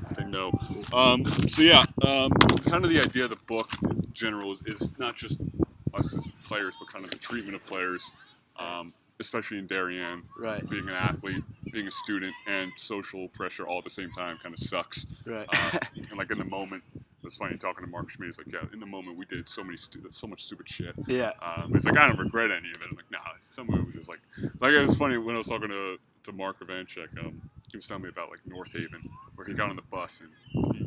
They know. Kind of the idea of the book in general is not just us as players, but kind of the treatment of players, especially in Darien. Right. Being an athlete, being a student, and social pressure all at the same time kind of sucks. Right. And like in the moment, it's funny talking to Mark Schmidt. He's like, yeah, in the moment we did so much stupid shit. Yeah. He's like, I don't regret any of it. I'm like, nah, some of it was just like it was funny when I was talking to Mark Ivanchek. He was telling me about like North Haven, where he got on the bus and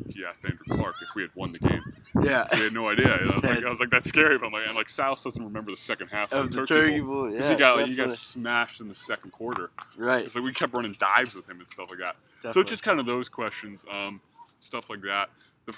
he asked Andrew Clark if we had won the game. Yeah. He had no idea. I was like, that's scary. But I'm like, and like Salas doesn't remember the second half of the Turkey Bowl. Yeah, he got smashed in the second quarter. Right. So we kept running dives with him and stuff like that. Definitely. So it's just kind of those questions, stuff like that.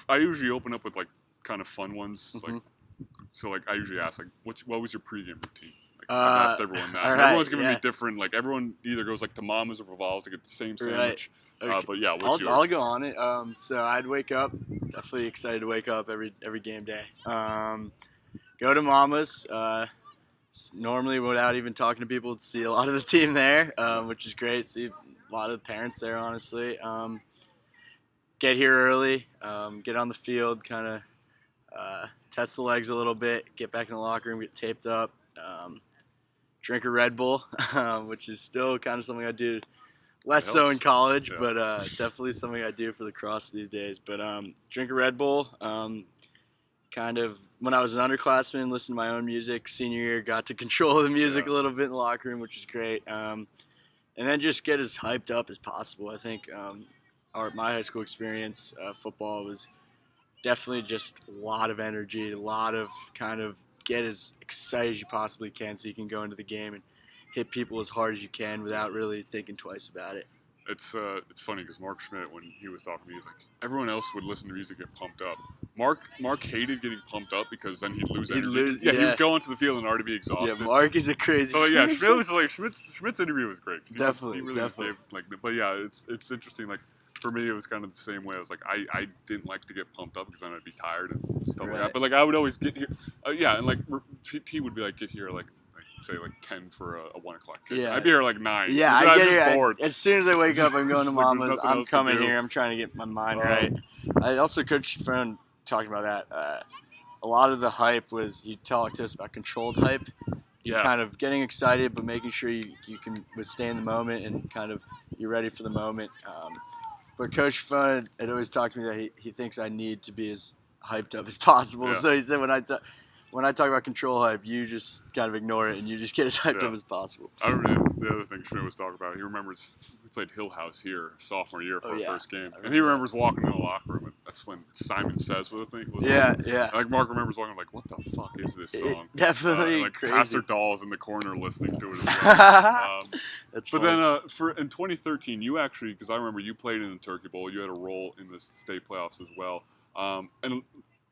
I usually open up with like kind of fun ones. Mm-hmm. Like I usually ask like, what was your pregame routine? I've asked everyone that. Right, everyone's giving me different. Like everyone either goes like to Mama's or Revolves to get the same sandwich. Right. Okay. But yeah, what's yours? I'll go on it. So I'd wake up, definitely excited to wake up every game day. Go to Mama's. Normally, without even talking to people, see a lot of the team there, which is great. See a lot of the parents there, honestly. Get here early. Get on the field. Kind of test the legs a little bit. Get back in the locker room. Get taped up. Drink a Red Bull, which is still kind of something I do. Less so in college, but definitely something I do for the cross these days. But drink a Red Bull. Kind of when I was an underclassman, listened to my own music. Senior year, got to control the music a little bit in the locker room, which is great. And then just get as hyped up as possible. I think my high school experience, football was definitely just a lot of energy, a lot of kind of get as excited as you possibly can so you can go into the game and hit people as hard as you can without really thinking twice about it. It's funny because Mark Schmidt, when he was talking to me, he's like, everyone else would listen to music, get pumped up. Mark hated getting pumped up because then he'd lose energy. He'd go into the field and already be exhausted. Yeah, Mark is a crazy. So yeah, Schmidt was like Schmidt's interview was great. Definitely. Gave, but yeah, it's interesting. Like for me, it was kind of the same way. I was like, I didn't like to get pumped up because then I'd be tired and stuff like that. But like I would always get here. And like T would be like, get here like say like 10 for a 1 o'clock kick. Yeah. I'd be here like 9. Yeah, I get here. As soon as I wake up, I'm going to Mama's. I'm coming here. I'm trying to get my mind right. I also, Coach Fern talked about that. A lot of the hype was, he talked to us about controlled hype. Yeah. Kind of getting excited, but making sure you can withstand the moment and kind of you're ready for the moment. But Coach Fern had always talked to me that he thinks I need to be as hyped up as possible. Yeah. So he said when I talk about control hype, you just kind of ignore it and you just get as hyped up as possible. I remember the other thing Schmidt was talking about. He remembers we played Hill House here sophomore year for our first game, and he remembers walking in the locker room. And that's when Simon Says was, I think. Yeah. Like Mark remembers walking like, what the fuck is this song? Definitely like crazy. Pastor Dahl's in the corner listening to it. That's but funny. then in 2013, you actually, because I remember you played in the Turkey Bowl, you had a role in the state playoffs as well, and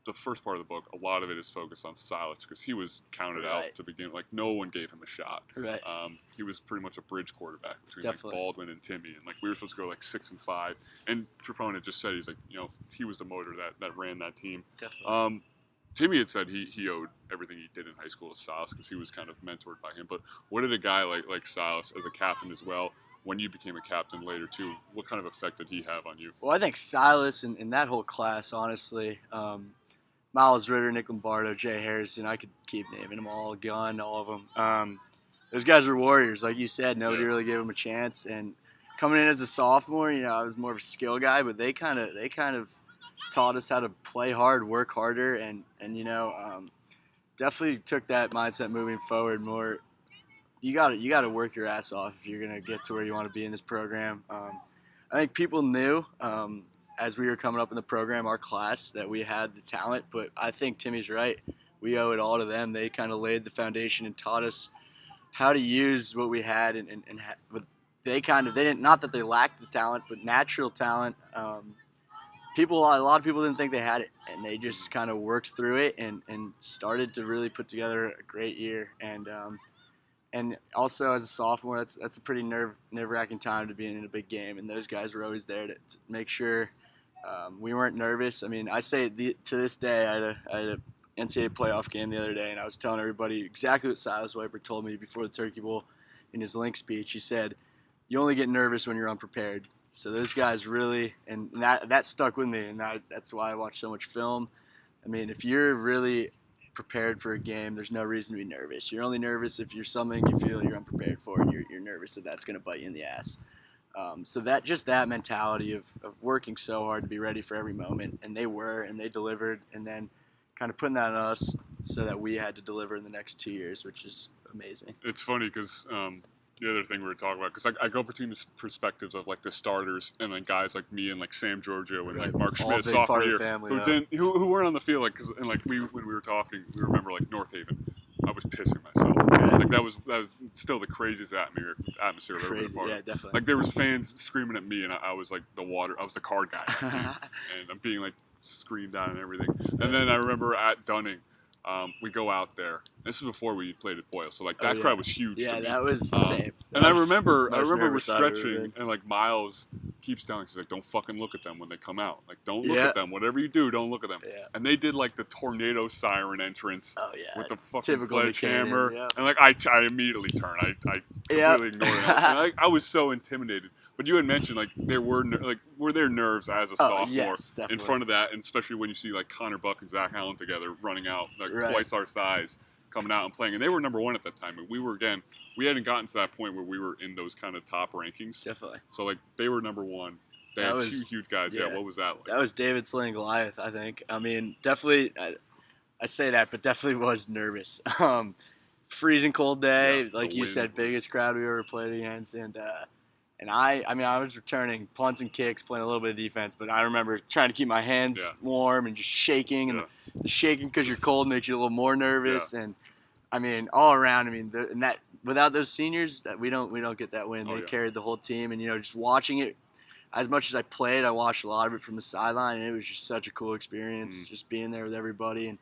the first part of the book, a lot of it is focused on Silas because he was counted out to begin. Like no one gave him a shot. Right. He was pretty much a bridge quarterback between like Baldwin and Timmy, and like we were supposed to go like 6 and 5. And Trifone had just said he's like, he was the motor that ran that team. Definitely. Timmy had said he owed everything he did in high school to Silas because he was kind of mentored by him. But what did a guy like Silas as a captain as well? When you became a captain later too, what kind of effect did he have on you? Well, I think Silas and that whole class, honestly. Miles Ritter, Nick Lombardo, Jay Harrison, I could keep naming them all, Gunn, all of them. Those guys were warriors. Like you said, nobody really gave them a chance. And coming in as a sophomore, I was more of a skill guy, but they kind of taught us how to play hard, work harder, and definitely took that mindset moving forward more. You got to work your ass off if you're going to get to where you want to be in this program. I think people knew as we were coming up in the program, our class, that we had the talent, but I think Timmy's right. We owe it all to them. They kind of laid the foundation and taught us how to use what we had, but they didn't, not that they lacked the talent, but natural talent. A lot of people didn't think they had it, and they just kind of worked through it and started to really put together a great year. And also as a sophomore, that's a pretty nerve-wracking time to be in a big game, and those guys were always there to make sure we weren't nervous. I mean, I say to this day, I had a NCAA playoff game the other day, and I was telling everybody exactly what Silas Wiper told me before the Turkey Bowl in his link speech. He said, "You only get nervous when you're unprepared." So those guys really, and that stuck with me, and that's why I watch so much film. I mean, if you're really prepared for a game, there's no reason to be nervous. You're only nervous if you're something you feel you're unprepared for, and you're nervous that that's going to bite you in the ass. So that mentality of working so hard to be ready for every moment, and they were, and they delivered, and then kind of putting that on us so that we had to deliver in the next 2 years, which is amazing. It's funny because the other thing we were talking about, because I go between the perspectives of like the starters and like guys like me and like Sam Giorgio and like Mark Schmidt sophomore year, who weren't on the field, like, cause, and like when we were talking, we remember like North Haven. I was pissing myself. Right. Like that was still the craziest atmosphere I've ever been a part of. Yeah, definitely. Like there was fans screaming at me, and I was like I was the card guy, and I'm being like screamed at and everything. And then I remember at Dunning, we go out there. This was before we played at Boyle, so like that crowd was huge. Yeah, to me. That was the same. And I remember we're stretching, and like Miles keeps telling us, he's like, don't fucking look at them when they come out. Like, don't look at them. Whatever you do, don't look at them. Yeah. And they did like the tornado siren entrance with the fucking sledgehammer. And like I immediately turned. I completely ignored it. And I was so intimidated. But you had mentioned like were there nerves as a sophomore in front of that, and especially when you see like Connor Buck and Zach Allen together running out like twice our size, coming out and playing, and they were number one at that time. And we hadn't gotten to that point where we were in those kind of top rankings. Definitely. So like they were number one. They had two huge guys. Yeah. What was that like? That was David slaying Goliath, I think. I mean, definitely. I say that, but definitely was nervous. Freezing cold day, like you said, biggest crowd we ever played against, and I was returning punts and kicks, playing a little bit of defense, but I remember trying to keep my hands warm and just shaking, and the shaking because you're cold makes you a little more nervous, and I mean all around. I mean, without those seniors, we don't get that win. They carried the whole team, and just watching it. As much as I played, I watched a lot of it from the sideline, and it was just such a cool experience, just being there with everybody and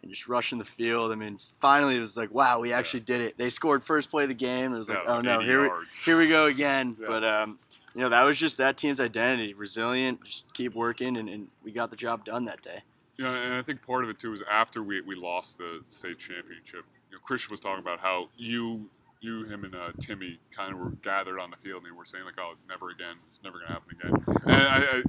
just rushing the field. I mean, finally it was like, wow, we actually did it. They scored first play of the game. It was like, oh no, here we go again. Yeah. But that was just that team's identity, resilient, just keep working, and we got the job done that day. And I think part of it too was after we lost the state championship. Christian was talking about how him and Timmy kind of were gathered on the field, and they were saying like, "Oh, never again. It's never going to happen again."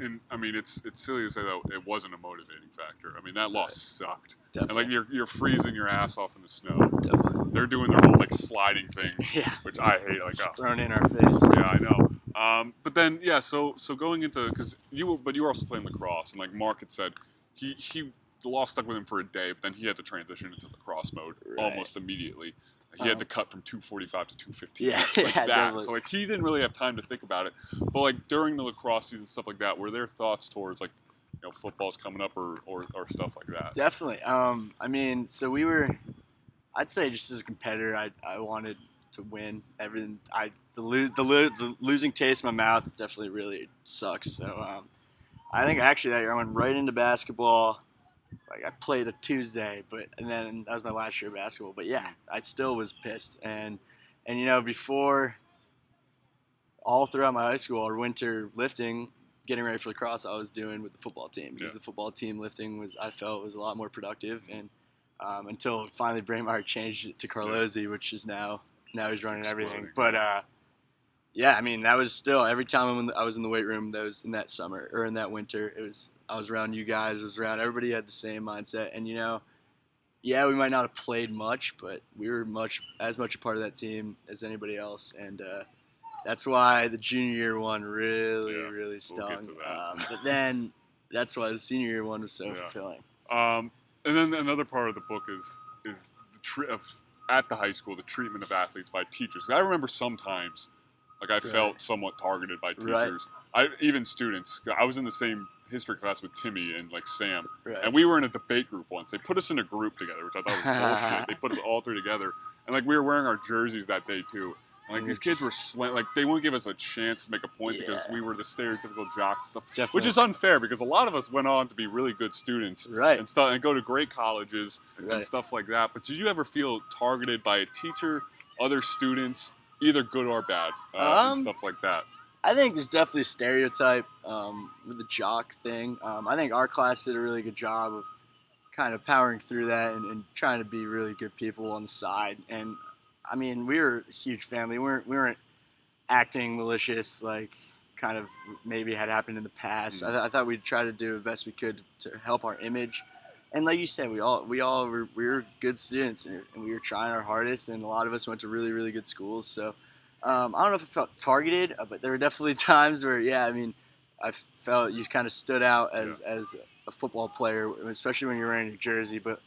And I mean, it's silly to say that it wasn't a motivating factor. I mean, that loss sucked. Definitely. And like you're freezing your ass off in the snow. Definitely. They're doing their whole like sliding thing, which I hate. Like thrown in our face. Yeah, I know. But then so going into because you were also playing lacrosse, and like Mark had said, the loss stuck with him for a day, but then he had to transition into lacrosse mode almost immediately. He had to cut from 245 to 215. That. Definitely. So like he didn't really have time to think about it. But like during the lacrosse season, stuff like that, were there thoughts towards like football's coming up or stuff like that? Definitely. I mean, so I'd say just as a competitor, I wanted to win everything. The losing taste in my mouth definitely really sucks. So I think actually that year I went right into basketball. Like I played a Tuesday, and then that was my last year of basketball. But yeah, I still was pissed. And before, all throughout my high school, our winter lifting, getting ready for lacrosse, I was doing with the football team because the football team lifting I felt was a lot more productive. And until finally Braemar changed it to Carlozzi, which is now he's running everything. But yeah, I mean that was still every time I was in the weight room in that summer or in that winter, I was around you guys, I was around everybody had the same mindset, and we might not have played much, but we were as much a part of that team as anybody else, and that's why the junior year one really stung. We'll but then that's why the senior year one was so fulfilling. And then another part of the book is at the high school, the treatment of athletes by teachers. I remember sometimes, like I felt somewhat targeted by teachers, even students. I was in the same history class with Timmy and like Sam, and we were in a debate group once. They put us in a group together, which I thought was bullshit. They put us all three together, and like we were wearing our jerseys that day too. And, like these kids were like they wouldn't give us a chance to make a point because we were the stereotypical jocks and stuff, which is unfair because a lot of us went on to be really good students, and go to great colleges and stuff like that. But did you ever feel targeted by a teacher, other students, either good or bad, and stuff like that? I think there's definitely a stereotype with the jock thing. I think our class did a really good job of kind of powering through that and trying to be really good people on the side. And I mean, we were a huge family. We weren't acting malicious like kind of maybe had happened in the past. Mm-hmm. I thought we'd try to do the best we could to help our image. And like you said, we were good students, and we were trying our hardest, and a lot of us went to really, really good schools. So I don't know if it felt targeted, but there were definitely times where, I felt you kind of stood out as a football player, especially when you're wearing your jersey. But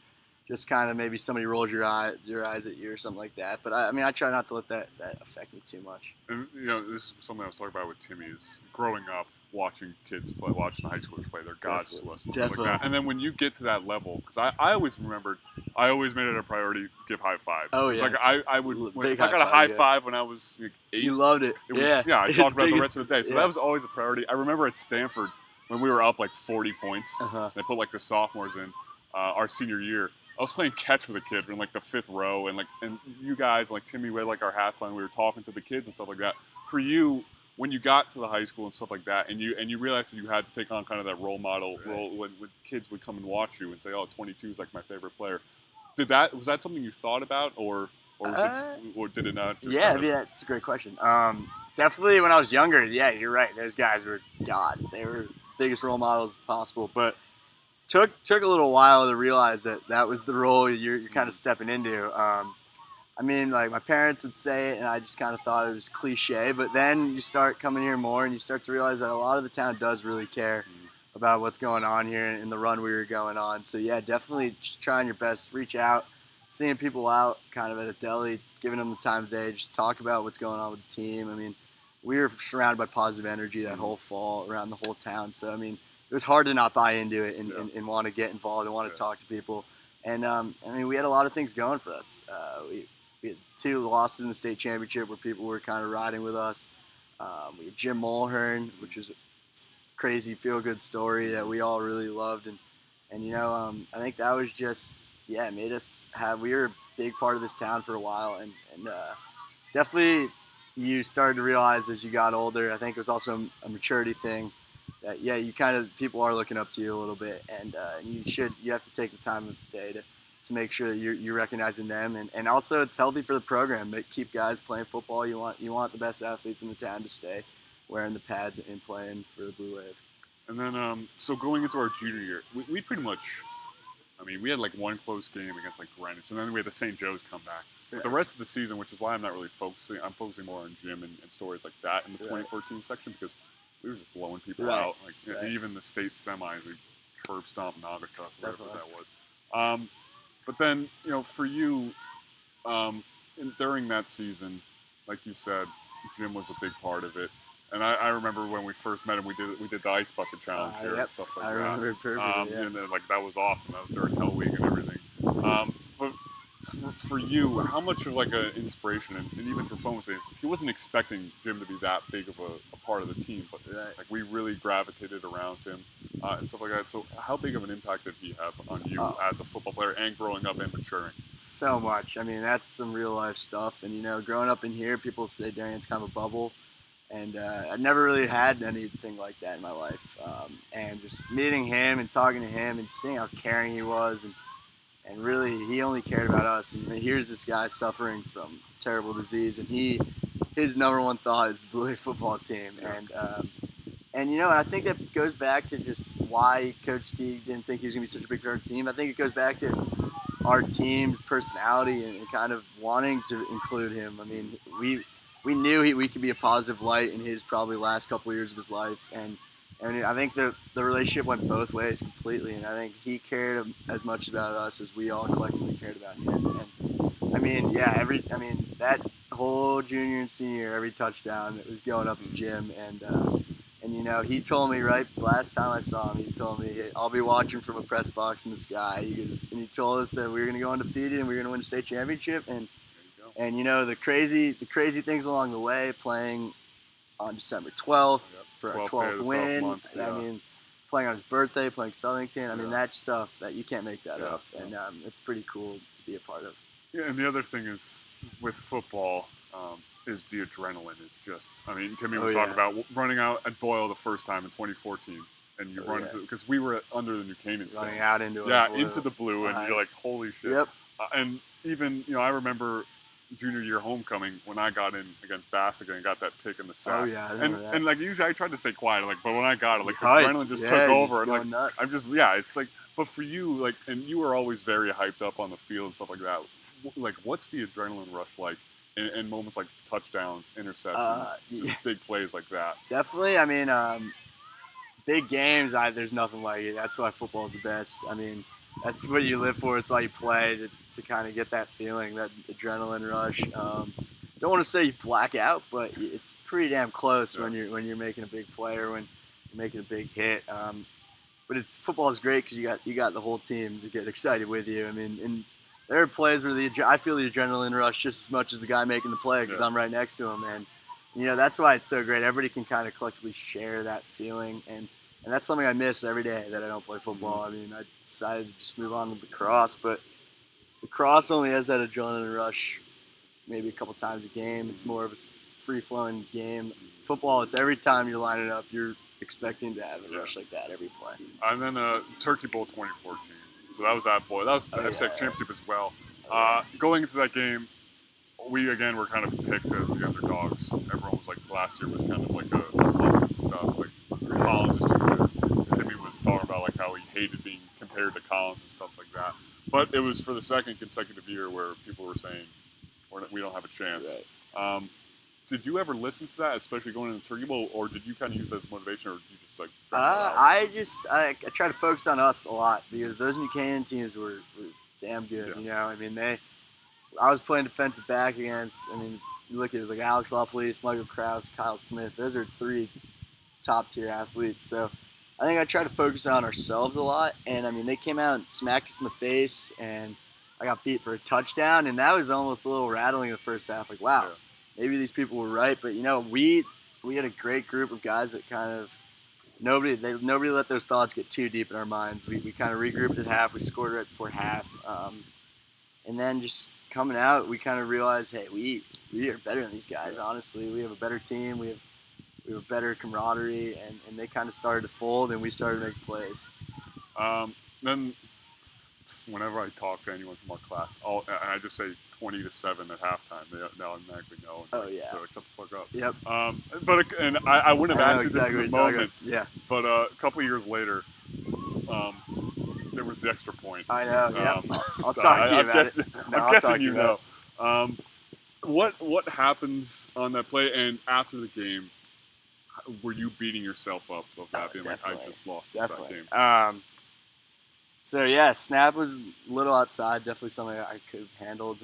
just kind of maybe somebody rolls your eyes at you or something like that. But I try not to let that affect me too much. And this is something I was talking about with Timmy, is growing up watching kids play, watching high schoolers play. They're gods to us and stuff like that. And then when you get to that level, because I always remembered, I always made it a priority to give high fives. Oh, yeah. yes. Like I would, if I got a high five when I was like 8. You loved it. It was, I talked about it the rest of the day. So yeah. that was always a priority. I remember at Stanford when we were up like 40 points, they put like the sophomores in our senior year. I was playing catch with a kid in like the 5th row, and you guys, like Timmy, we had like our hats on. We were talking to the kids and stuff like that. For you, when you got to the high school and stuff like that, and you realized that you had to take on kind of that role model role when kids would come and watch you and say, "Oh, 22 is like my favorite player." Was that something you thought about, or did it not? That's a great question. Definitely when I was younger, you're right. Those guys were gods. They were biggest role models possible, but took a little while to realize that was the role you're kind of stepping into. Like my parents would say it, and I just kind of thought it was cliche. But then you start coming here more, and you start to realize that a lot of the town does really care about what's going on here and the run we were going on. So definitely just trying your best, reach out, seeing people out kind of at a deli, giving them the time of day, just talk about what's going on with the team. We were surrounded by positive energy that whole fall around the whole town. So it was hard to not buy into it and want to get involved and want to talk to people. And we had a lot of things going for us. We had 2 losses in the state championship where people were kind of riding with us. We had Jim Mulhern, which was a crazy feel-good story that we all really loved. And I think that was just, made us we were a big part of this town for a while. And definitely you started to realize as you got older, I think it was also a maturity thing, that, you kind of, people are looking up to you a little bit. And you have to take the time of the day to make sure that you're recognizing them, and also it's healthy for the program to keep guys playing football. You want the best athletes in the town to stay wearing the pads and playing for the Blue Wave. And then so going into our junior year, we pretty much, we had like one close game against like Greenwich, and then we had the St. Joe's come back. But the rest of the season, which is why I'm not really focusing, I'm focusing more on Jim and stories like that in the 2014 section, because we were just blowing people out. Even the state semis, we curb stomped Naugatuck, whatever that was. But then, for you, during that season, like you said, Jim was a big part of it. And I remember when we first met him, we did the ice bucket challenge here and stuff like that. I remember it perfectly. And then, that was awesome. That was during Hell Week and everything. But for you, how much of like an inspiration, and even for Foam saying, he wasn't expecting Jim to be that big of a part of the team, but we really gravitated around him and stuff like that. So how big of an impact did he have on you as a football player and growing up and maturing? So much. That's some real life stuff. And growing up in here, people say Darien's kind of a bubble. And I never really had anything like that in my life. And just meeting him and talking to him and seeing how caring he was, and really he only cared about us. And here's this guy suffering from terrible disease, and his number one thought is the Blue Wave football team. And I think that goes back to just why Coach T didn't think he was going to be such a big part of the team. I think it goes back to our team's personality and kind of wanting to include him. We knew we could be a positive light in his probably last couple of years of his life, and I think the relationship went both ways completely. And I think he cared as much about us as we all collectively cared about him. And that whole junior and senior, every touchdown, it was going up to Jim. And he told me right last time I saw him, he told me, "Hey, I'll be watching from a press box in the sky." He told us that we were going to go undefeated and we were going to win the state championship. And the crazy things along the way, playing on December 12th for our 12th win. Month, Playing on his birthday, playing Southington. That stuff that you can't make that up. Yeah. And it's pretty cool to be a part of. Yeah, and the other thing is with football, is the adrenaline is just. Timmy was talking about running out at Boyle the first time in 2014, and you run into, because we were under the New Canaan stands. Running out into into the blue, and you're like, holy shit. Yep. And even I remember junior year homecoming when I got in against Bassica and got that pick in the sack. Oh yeah, I remember that. And like usually I tried to stay quiet, like, but when I got it, like the Hyped. adrenaline just Yeah, took you're over, just and like going nuts. I'm just it's like. But for you, like, and you were always very hyped up on the field and stuff like that. Like, what's the adrenaline rush like in moments like touchdowns, interceptions, Yeah. just big plays like that? Definitely. I mean, big games. There's nothing like it. That's why football is the best. I mean, that's what you live for. It's why you play to kind of get that feeling, that adrenaline rush. Don't want to say you black out, but it's pretty damn close when you're making a big play or when you're making a big hit. But football is great because you got the whole team to get excited with you. I mean, and there are plays where I feel the adrenaline rush just as much as the guy making the play because I'm right next to him, and that's why it's so great. Everybody can kind of collectively share that feeling, and that's something I miss every day that I don't play football. I mean, I decided to just move on to lacrosse, but lacrosse only has that adrenaline rush maybe a couple times a game. It's more of a free-flowing game. Football, it's every time you're lining up, you're expecting to have a rush like that every play. And then Turkey Bowl 2014. So that was that boy. That was the FSEC championship as well. Going into that game, we again were kind of picked as the underdogs. Everyone was like, last year was kind of like a luck and stuff. Like Collins is too good. Timmy was talking about like how he hated being compared to Collins and stuff like that. But it was for the second consecutive year where people were saying we don't have a chance. Right. Did you ever listen to that, especially going into the Turkey Bowl, or did you kind of use that as motivation, or did you just like? I try to focus on us a lot because those New Canaan teams were damn good. Yeah. I mean I was playing defensive back against. I mean, you look at it was like Alex LaPolice, Michael Krause, Kyle Smith. Those are 3 top tier athletes. So I think I try to focus on ourselves a lot. And I mean, they came out and smacked us in the face, and I got beat for a touchdown, and that was almost a little rattling in the first half. Like, wow. Yeah. Maybe these people were right, but we had a great group of guys that kind of nobody let those thoughts get too deep in our minds. We kind of regrouped at half. We scored right before half, and then just coming out, we kind of realized, hey, we are better than these guys. Honestly, we have a better team. We have a better camaraderie, and they kind of started to fold, and we started making plays. Then, whenever I talk to anyone from our class, I just say 20-7 at halftime. They automatically know. Oh yeah. So like, shut the fuck up. Yep. But I wouldn't have asked you this in the moment. Yeah. But a couple of years later, there was the extra point. I know. Yeah. I'll talk to you about it. I'm guessing you know. What happens on that play, and after the game, were you beating yourself up of that being definitely. like, I just lost that game? So yeah, snap was a little outside. Definitely something I could have handled.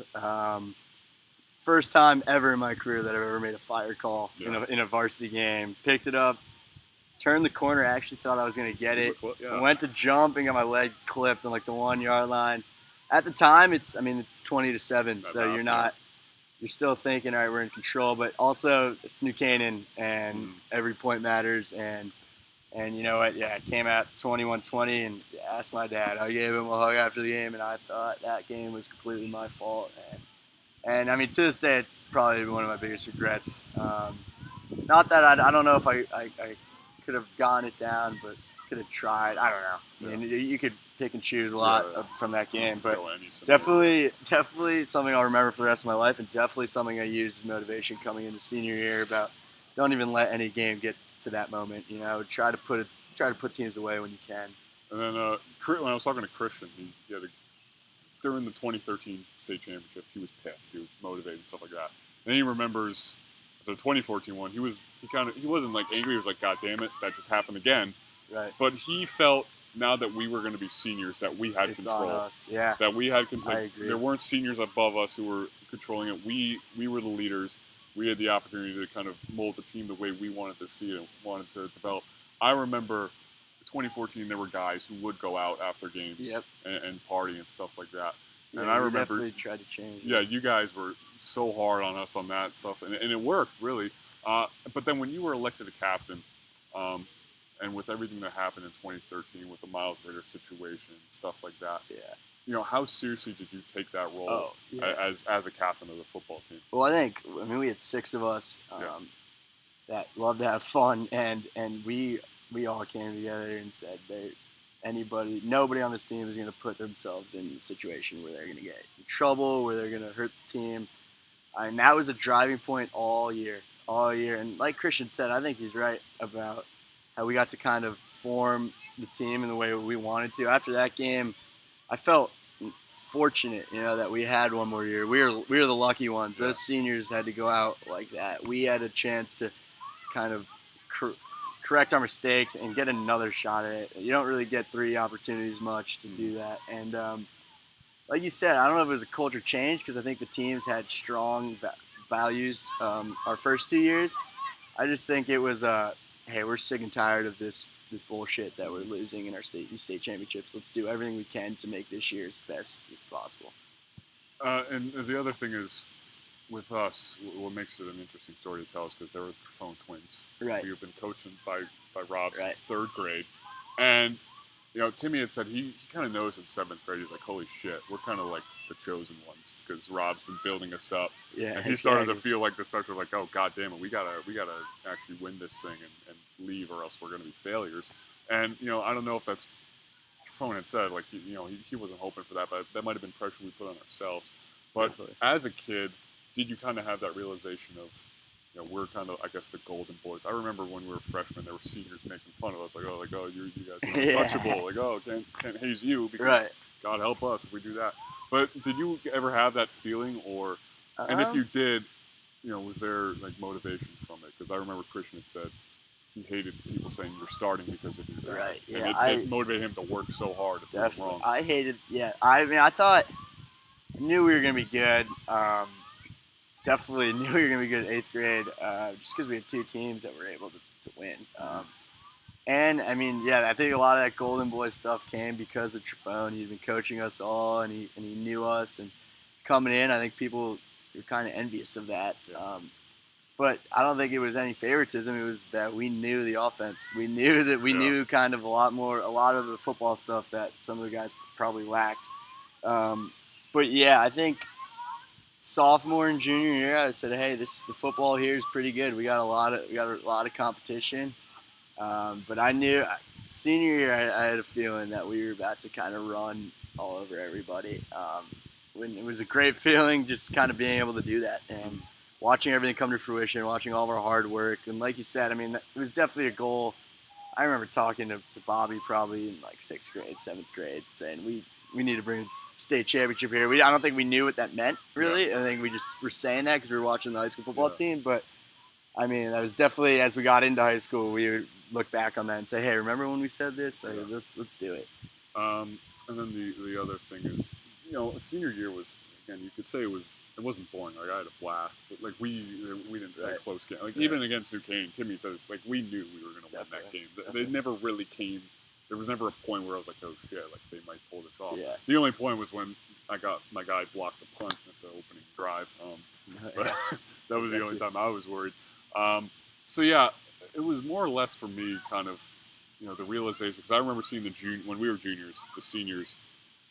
First time ever in my career that I've ever made a fire call in a varsity game. Picked it up, turned the corner. Actually thought I was gonna get it. Yeah. Went to jump and got my leg clipped on like the 1 yard line. At the time, it's 20-7, so you're still thinking, all right, we're in control. But also, it's New Canaan, and every point matters. And you know what? Yeah, it came out 21-20, and asked my dad. I gave him a hug after the game, and I thought that game was completely my fault. And I mean, to this day, it's probably one of my biggest regrets. Not that I don't know if I could have gotten it down, but could have tried. I don't know. Yeah. I mean, you could pick and choose a lot from that game, but definitely something I'll remember for the rest of my life, and definitely something I use as motivation coming into senior year about don't even let any game get to that moment. Try to put teams away when you can. And then when I was talking to Christian, during the 2013 state championship, he was pissed. He was motivated and stuff like that. And he remembers the 2014 one. He wasn't like angry. He was like, God damn it, that just happened again. Right. But he felt now that we were going to be seniors that we had control. On us. Yeah. That we had control. I agree. There weren't seniors above us who were controlling it. We were the leaders. We had the opportunity to kind of mold the team the way we wanted to see it and wanted to develop. I remember 2014, there were guys who would go out after games and party and stuff like that. Yeah, and I remember definitely tried to change. Yeah, you guys were so hard on us on that stuff, and it worked really. But then when you were elected a captain, and with everything that happened in 2013 with the Miles Ritter situation, stuff like that. Yeah. How seriously did you take that role as a captain of the football team? Well, we had 6 of us that love to have fun, and we all came together and said nobody on this team is going to put themselves in a situation where they're going to get in trouble, where they're going to hurt the team. And that was a driving point all year. And like Christian said, I think he's right about how we got to kind of form the team in the way we wanted to. After that game, I felt fortunate, that we had one more year. We were the lucky ones. Yeah. Those seniors had to go out like that. We had a chance to kind of correct our mistakes and get another shot at it. You don't really get 3 opportunities much to do that. And like you said, I don't know if it was a culture change because I think the teams had strong values our first 2 years. I just think it was hey, we're sick and tired of this bullshit that we're losing in our state championships. Let's do everything we can to make this year as best as possible. And the other thing is, with us, what makes it an interesting story to tell is because they were Profone twins. Right. We've been coaching by Rob Right. since 3rd grade. And, Timmy had said he kind of knows in 7th grade, he's like, holy shit, we're kind of like the chosen ones because Rob's been building us up. Yeah, and he started to feel like this pressure, like, oh, God damn it, we gotta actually win this thing and leave or else we're going to be failures. And, I don't know if that's Profone had said, like, he wasn't hoping for that, but that might have been pressure we put on ourselves. But Definitely. as a kid, did you kind of have that realization of, we're kind of, I guess, the golden boys? I remember when we were freshmen, there were seniors making fun of us, you guys are untouchable. Like, can't haze you because God help us if we do that. But did you ever have that feeling, or, and if you did, was there like motivation from it? Because I remember Christian had said he hated people saying you're starting because of your dad. Right. And Yeah. it motivated him to work so hard to prove him wrong. I hated. Yeah. I mean, I knew we were gonna be good. Definitely knew we were going to be good in 8th grade just because we had 2 teams that were able to win. And, I mean, I think a lot of that Golden Boy stuff came because of Profone. He'd been coaching us all, and he knew us. And coming in, I think people were kind of envious of that. Yeah. But I don't think it was any favoritism. It was that we knew the offense. We knew that we knew kind of a lot of the football stuff that some of the guys probably lacked. But, I think sophomore and junior year, I said, "Hey, the football here is pretty good. We got a lot of competition." But I knew senior year, I had a feeling that we were about to kind of run all over everybody. When it was a great feeling, just kind of being able to do that and watching everything come to fruition, watching all of our hard work, and like you said, I mean, it was definitely a goal. I remember talking to Bobby probably in like 6th grade, 7th grade, saying we need to bring state championship here. I don't think we knew what that meant, really. I think we just were saying that because we were watching the high school football team. But, I mean, that was definitely, as we got into high school, we would look back on that and say, hey, remember when we said this? Like, let's do it. And then the other thing is, senior year was, again, you could say it wasn't boring. Like, I had a blast. But, like, we didn't have a close game. Like, even against New Canaan, Timmy says, like, we knew we were going to win that game. They never really came. There was never a point where I was like, oh, shit, like, they might pull this off. Yeah. The only point was when I got my guy blocked the punt at the opening drive. But that was the only time I was worried. So, it was more or less for me kind of, the realization. Because I remember seeing when we were juniors, the seniors,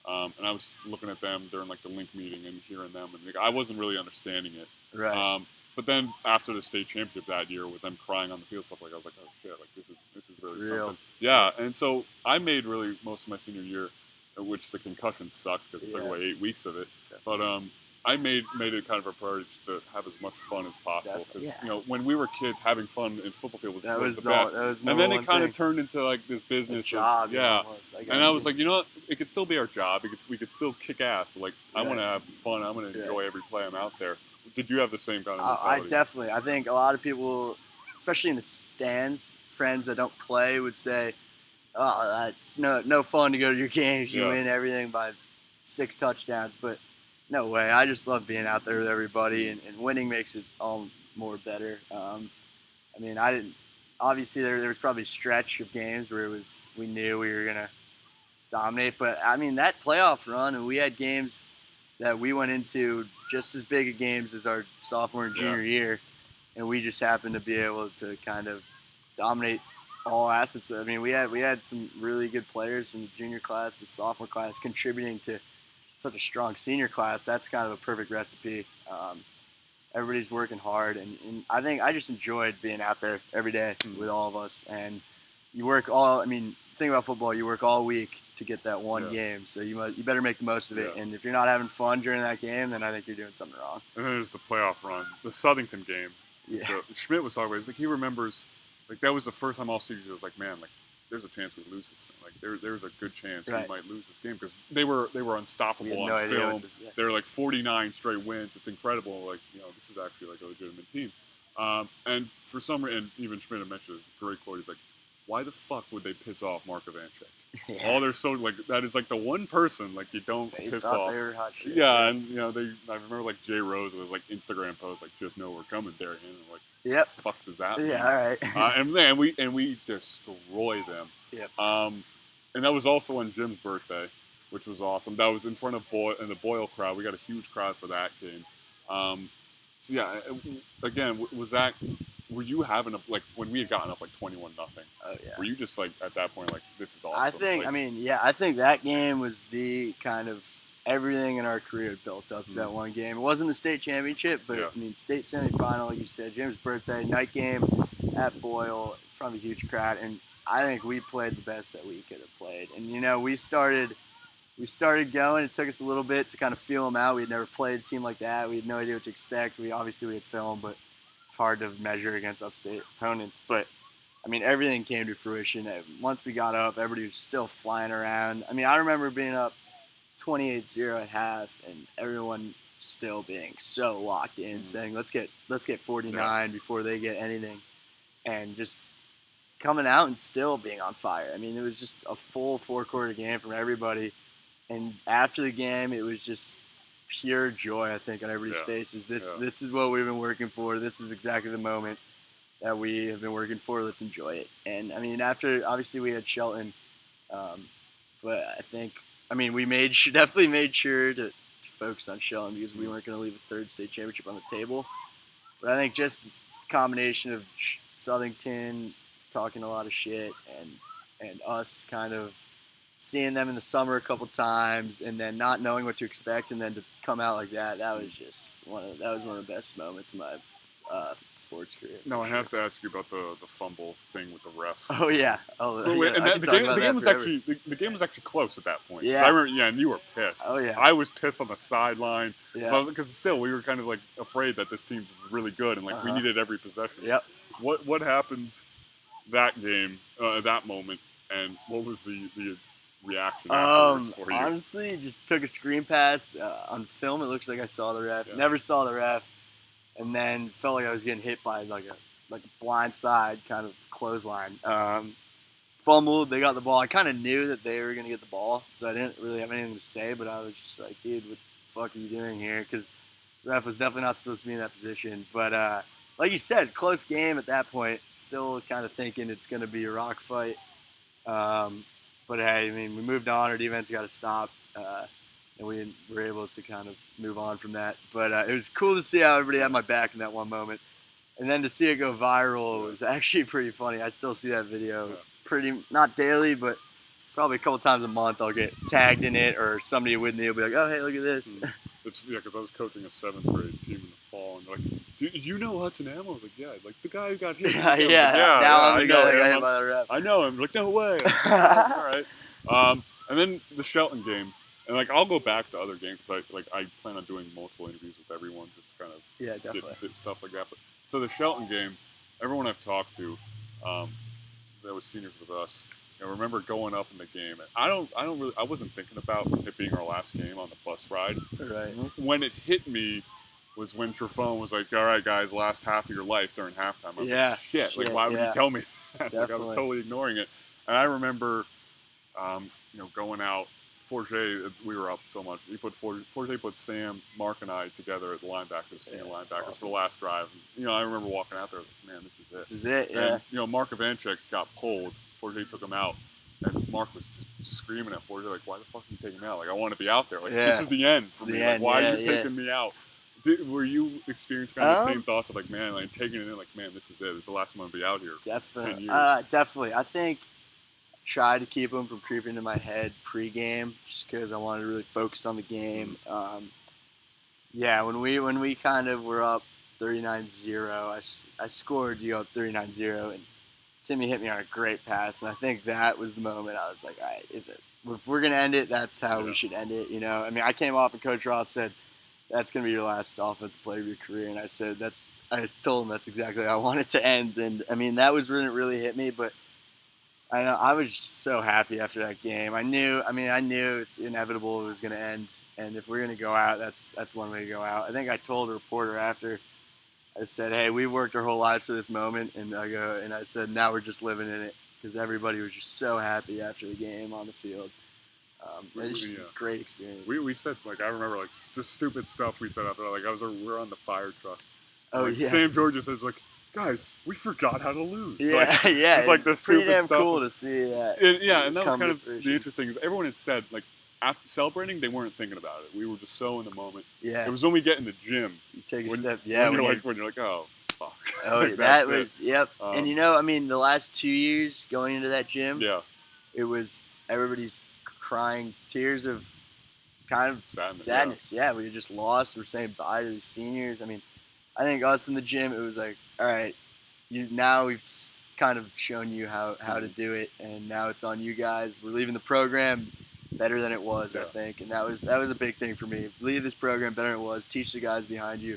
and I was looking at them during, like, the link meeting and hearing them. And I wasn't really understanding it. Right. But then after the state championship that year, with them crying on the field, stuff like, I was like, oh shit, like this is really real. something. Yeah, and so I made really most of my senior year, which the concussion sucked because it took away 8 weeks of it. Definitely. But I made it kind of a priority just to have as much fun as possible because when we were kids, having fun in football field was the best. And then it kind of turned into like this business job. And I was like, what? It could still be our job. We could still kick ass. But like, I want to have fun. I want to enjoy every play I'm out there. Did you have the same kind of mentality? I think a lot of people, especially in the stands, friends that don't play would say, oh, it's no fun to go to your games. You win everything by 6 touchdowns. But no way. I just love being out there with everybody, and winning makes it all more better. I mean, obviously there was probably a stretch of games where we knew we were going to dominate. But, I mean, that playoff run, and we had games that we went into just as big of games as our sophomore and junior year, and we just happened to be able to kind of dominate all assets. I mean, we had some really good players from the junior class, the sophomore class, contributing to such a strong senior class. That's kind of a perfect recipe. Everybody's working hard, and I think I just enjoyed being out there every day with all of us. And you work the thing about football, you work all week to get that one Yeah. game, so you better make the most of it. Yeah. And if you're not having fun during that game, then I think you're doing something wrong. And then there's the playoff run, the Southington game. Yeah. Schmidt was talking about. He's like, he remembers, like that was the first time all season. He was like, man, like there's a chance we lose this thing. Like there's a good chance we might lose this game because they were unstoppable on film. They were like 49 straight wins. It's incredible. Like this is actually like a legitimate team. And for some reason, even Schmidt had mentioned a great quote. He's like, why the fuck would they piss off Mark Ivanchek? Yeah. All they're so like that is like the one person like you don't piss off. They were hot shit. Yeah, and I remember like Jay Rose was like Instagram post like just know we're coming, Darien. And like, yep. The fuck does that mean? Yeah, all right. and we destroy them. Yep. And that was also on Jim's birthday, which was awesome. That was in front of the Boyle crowd. We got a huge crowd for that game. So yeah, again, were you having when we had gotten up like 21-0? Oh yeah. Were you just like at that point like this is awesome? I think that game was the kind of everything in our career built up to that one game. It wasn't the state championship, but I mean state semifinal, like you said, Jim's birthday, night game at Boyle, in front of a huge crowd, and I think we played the best that we could have played. And we started going. It took us a little bit to kind of feel them out. We had never played a team like that. We had no idea what to expect. We had film, but it's hard to measure against upstate opponents. But I mean, everything came to fruition. Once we got up, everybody was still flying around. I mean, I remember being up 28-0 at half, and everyone still being so locked in, saying, "Let's get 49 before they get anything," and just coming out and still being on fire. I mean, it was just a full 4-quarter game from everybody. And after the game, it was just pure joy, I think, on everybody's faces. This is what we've been working for. This is exactly the moment that we have been working for. Let's enjoy it. And, I mean, obviously we had Shelton, but we definitely made sure to focus on Shelton because we weren't going to leave a third state championship on the table. But I think just the combination of Southington talking a lot of shit and us kind of seeing them in the summer a couple times and then not knowing what to expect and then to come out like that was just one of the best moments of my sports career. No, I have to ask you about the fumble thing with the ref. Oh yeah. The game was actually close at that point. Yeah. I remember, and you were pissed. Oh yeah. I was pissed on the sideline. Yeah. Because still we were kind of like afraid that this team's really good and like we needed every possession. Yep. What happened that game, that moment, and what was the reaction afterwards for you? Honestly, just took a screen pass. On film, it looks like I saw the ref. Yeah. Never saw the ref. And then felt like I was getting hit by like a blind side kind of clothesline. Fumbled. They got the ball. I kind of knew that they were going to get the ball, so I didn't really have anything to say, but I was just like, dude, what the fuck are you doing here? Because the ref was definitely not supposed to be in that position. But like you said, close game at that point. Still kind of thinking it's going to be a rock fight. But hey, I mean, we moved on. Our defense got to stop, and we were able to kind of move on from that. But it was cool to see how everybody had my back in that one moment. And then to see it go viral was actually pretty funny. I still see that video not daily, but probably a couple times a month. I'll get tagged in it, or somebody with me will be like, "Oh, hey, look at this." It's because I was coaching a 7th grade team in the fall, and they're like, "Do you know Hudson Hamill?" I was like, "Yeah, like the guy who got hit." Now I'm the guy that got hit by the ref. I know him. Like, no way. All right. And then the Shelton game, and like I'll go back to other games because I plan on doing multiple interviews with everyone, just to kind of did stuff like that. But so the Shelton game, everyone I've talked to, that was seniors with us. I remember going up in the game. And I wasn't thinking about it being our last game on the bus ride. Right. When it hit me was when Trefone was like, "All right, guys, last half of your life during halftime." I was like, shit. Like, why would you tell me that? Like, I was totally ignoring it. And I remember, going out. Forget, we were up so much. Forget put Sam, Mark, and I together at the linebackers, linebackers for the last drive. I remember walking out there, like, man, this is it. This is it, yeah. And, Mark Ivanchek got pulled. Forget took him out. And Mark was just screaming at Forget, like, why the fuck are you taking me out? Like, I want to be out there. Like, this is the end for me. Like, why are you taking me out? Were you experiencing kind of the same thoughts of, like, man, like, taking it in, like, man, this is it. This is the last time I'm going to be out here. Definitely. 10 years. Definitely. I think try to keep them from creeping into my head pre-game just because I wanted to really focus on the game. When we kind of were up 39-0, I scored you up 39-0, and Timmy hit me on a great pass, and I think that was the moment I was like, all right, if we're gonna end it, that's how we should end it. I mean, I came off and Coach Ross said, that's gonna be your last offensive play of your career, and I said I told him that's exactly how I want it to end, and I mean that was when it really hit me, but. I know I was just so happy after that game. I knew it's inevitable it was going to end, and if we're going to go out, that's one way to go out. I think I told a reporter after, I said, "Hey, we worked our whole lives for this moment," and I said, "Now we're just living in it," because everybody was just so happy after the game on the field. It was just a great experience. We said, like, I remember, like, just stupid stuff we said after that. Like, we're on the fire truck. Oh, like, yeah. Sam Georgia says, like, guys, we forgot how to lose. Yeah, like, yeah. It's like the pretty stupid damn stuff. Cool to see that. And that was kind of fruition. the interesting is everyone had said, like, after celebrating, they weren't thinking about it. We were just so in the moment. Yeah. It was when we get in the gym. You take a step. Yeah. When you're like, oh, fuck. Oh, like, that was, yep. And, I mean, the last 2 years going into that gym, it was everybody's crying tears of kind of sadness. Yeah, we just lost. We're saying bye to these seniors. I mean, I think us in the gym, it was like, all right, now we've kind of shown you how to do it, and now it's on you guys. We're leaving the program better than it was, I think, and that was a big thing for me. Leave this program better than it was. Teach the guys behind you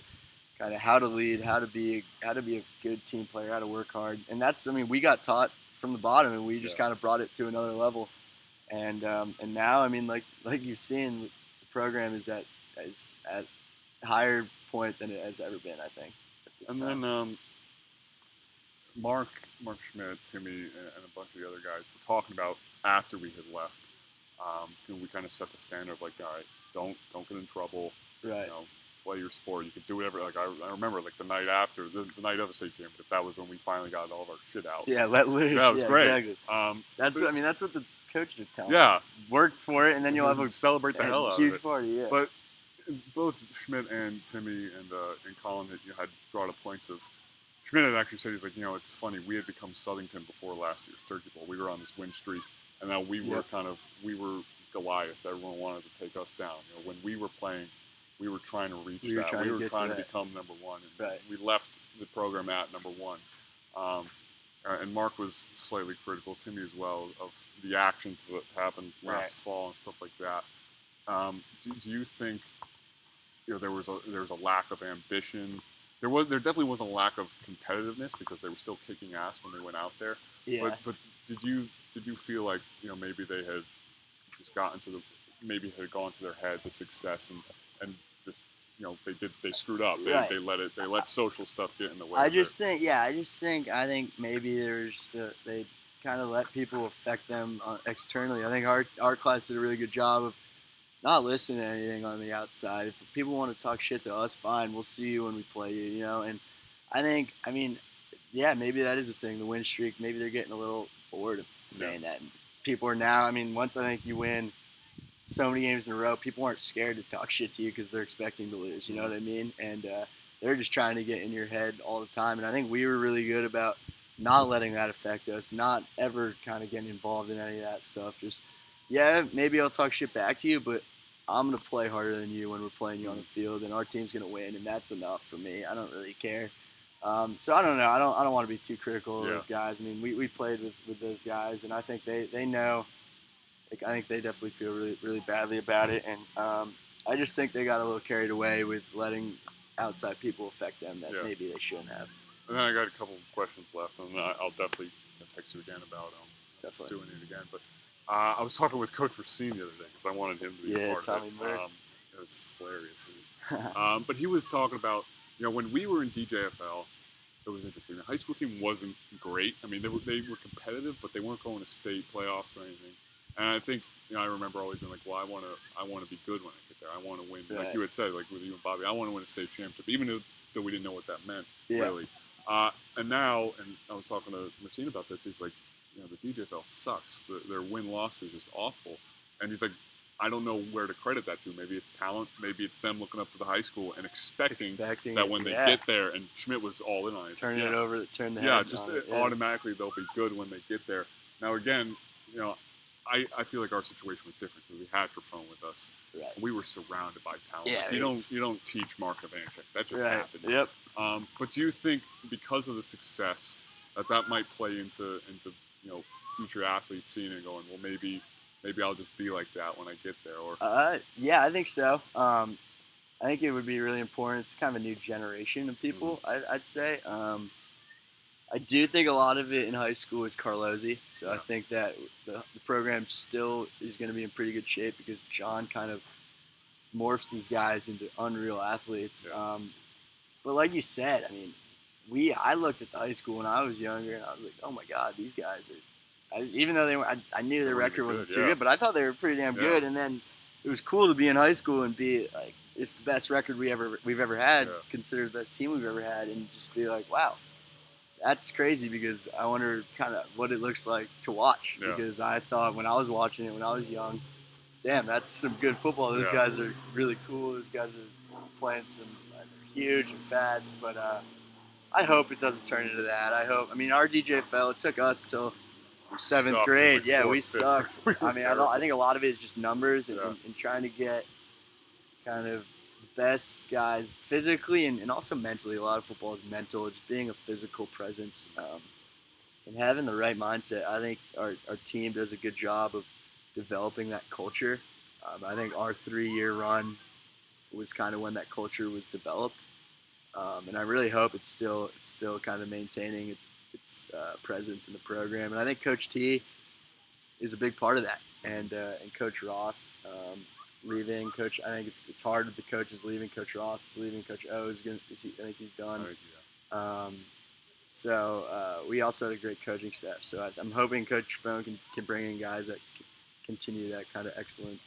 kind of how to lead, how to be a good team player, how to work hard, and we got taught from the bottom, and we just kind of brought it to another level. And now, I mean, like you've seen, the program is at a higher point than it has ever been, I think. Then Mark Schmidt, Timmy, and a bunch of the other guys were talking about after we had left. We kind of set the standard of like, all right, don't get in trouble. Right. Play your sport. You can do whatever. Like I remember, like the night after, the night of the state championship, that was when we finally got all of our shit out. Yeah, let loose. Yeah, it was great. Exactly. That's what the coach did tell us. Yeah. Work for it, and then you'll have a celebrate the hell out of it. Huge party. Yeah. But both Schmidt and Timmy and Colin had brought up points of. Schmidt had actually said, he's like, it's funny, we had become Southington before last year's Turkey Bowl. We were on this win streak, and now we were Goliath. Everyone wanted to take us down. When we were playing, we were trying to reach that. We were trying to become number one. And we left the program at number one. And Mark was slightly critical, Timmy as well, of the actions that happened last fall and stuff like that. Do you think there was a lack of ambition? There definitely was a lack of competitiveness because they were still kicking ass when they went out there. Yeah. But did you feel like maybe they had just maybe had gone to their head the success and just they screwed up. They let social stuff get in the way. I think maybe they kind of let people affect them externally. I think our class did a really good job of not listening to anything on the outside. If people want to talk shit to us, fine. We'll see you when we play you, And I think, maybe that is a thing, the win streak. Maybe they're getting a little bored of saying that. And people are now, once I think you win so many games in a row, people aren't scared to talk shit to you because they're expecting to lose, you know what I mean? And they're just trying to get in your head all the time. And I think we were really good about not letting that affect us, not ever kind of getting involved in any of that stuff. Just, maybe I'll talk shit back to you, but I'm going to play harder than you when we're playing you on the field, and our team's going to win, and that's enough for me. I don't really care. So I don't know. I don't want to be too critical of those guys. We played with those guys, and I think they know. I think they definitely feel really, really badly about it, and I just think they got a little carried away with letting outside people affect them that maybe they shouldn't have. And then I got a couple of questions left, and I'll definitely text you again about doing it again. But I was talking with Coach Racine the other day because I wanted him to be a part of it. It was hilarious. But he was talking about, when we were in DJFL, it was interesting. The high school team wasn't great. They were competitive, but they weren't going to state playoffs or anything. And I think, I remember always being like, well, I want to be good when I get there. I want to win. Right. Like you had said, like with you and Bobby, I want to win a state championship, even though we didn't know what that meant, really. And now, and I was talking to Marcin about this, he's like, the DJFL sucks. Their win-loss is just awful. And he's like, I don't know where to credit that to. Maybe it's talent. Maybe it's them looking up to the high school and expecting that when they get there, and Schmidt was all in on it. Turn the head. Yeah, just automatically they'll be good when they get there. Now, again, I feel like our situation was different because we had Trafone with us. Right. We were surrounded by talent. Yeah, you don't teach Mark Ivanchik. That just happens. Yep. But do you think because of the success that might play into future athletes seeing it and going, well, maybe I'll just be like that when I get there. Or Yeah, I think so. I think it would be really important. It's kind of a new generation of people, I'd say. I do think a lot of it in high school is Carlozzi, so I think that the program still is going to be in pretty good shape because John kind of morphs these guys into unreal athletes. Yeah. But like you said, I mean, I looked at the high school when I was younger, and I was like, oh my God, these guys are. Even though I knew their record wasn't too good, but I thought they were pretty damn good. And then it was cool to be in high school and be like, it's the best record we've ever had, considered the best team we've ever had, and just be like, wow. That's crazy because I wonder kind of what it looks like to watch. Yeah. Because I thought when I was watching it when I was young, damn, that's some good football. Those guys are really cool. Those guys are playing some, they're huge and fast. But I hope it doesn't turn into that. I mean, our DJFL, it took us till seventh grade. Like we sucked. I mean, I think a lot of it is just numbers and trying to get kind of best guys physically and also mentally. A lot of football is mental, just being a physical presence and having the right mindset. I think our team does a good job of developing that culture. I think our 3-year run was kind of when that culture was developed, and I really hope it's still kind of maintaining its presence in the program. And I think Coach T is a big part of that, and Coach Ross. Leaving, Coach. I think it's hard that the coach is leaving. Coach Ross is leaving. Coach O I think he's done. So we also had a great coaching staff. So I'm hoping Coach Fone can bring in guys that continue that kind of excellent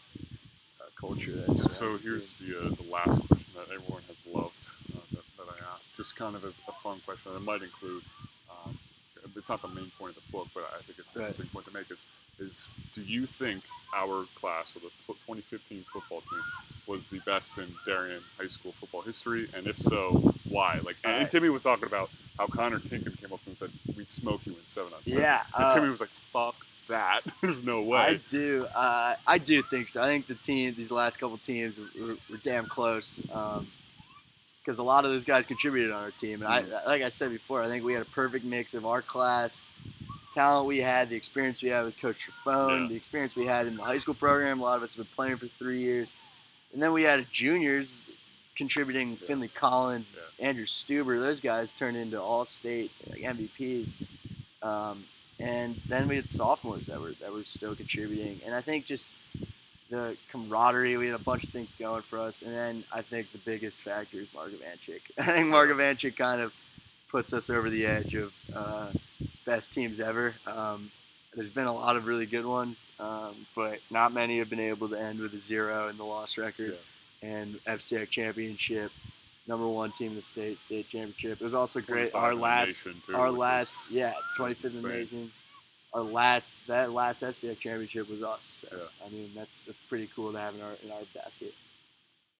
culture. So here's the last question that everyone has loved that I asked. Just kind of as a fun question that might include. It's not the main point of the book, but I think it's an interesting point to make is do you think our class, or the 2015 football team, was the best in Darien High School football history? And if so, why? And Timmy was talking about how Connor Tinkin came up and said, we'd smoke you in 7-on-7. Yeah. And Timmy was like, fuck that. There's no way. I do think so. I think these last couple teams were damn close. Because a lot of those guys contributed on our team. And like I said before, I think we had a perfect mix of our class, talent we had, the experience we had with Coach Trafone, the experience we had in the high school program. A lot of us have been playing for 3 years. And then we had juniors contributing, Finley Collins, Andrew Stuber. Those guys turned into all-state MVPs. And then we had sophomores that were still contributing. And I think just the camaraderie, we had a bunch of things going for us. And then I think the biggest factor is Mark Ivanchik. I think Mark Ivanchik kind of puts us over the edge of best teams ever. There's been a lot of really good ones, but not many have been able to end with a 0 in the loss record. And FCX championship, #1 team in the state championship. It was also great. Our last 25th in the nation. That last FCX championship was us. So, I mean, that's pretty cool to have in our basket.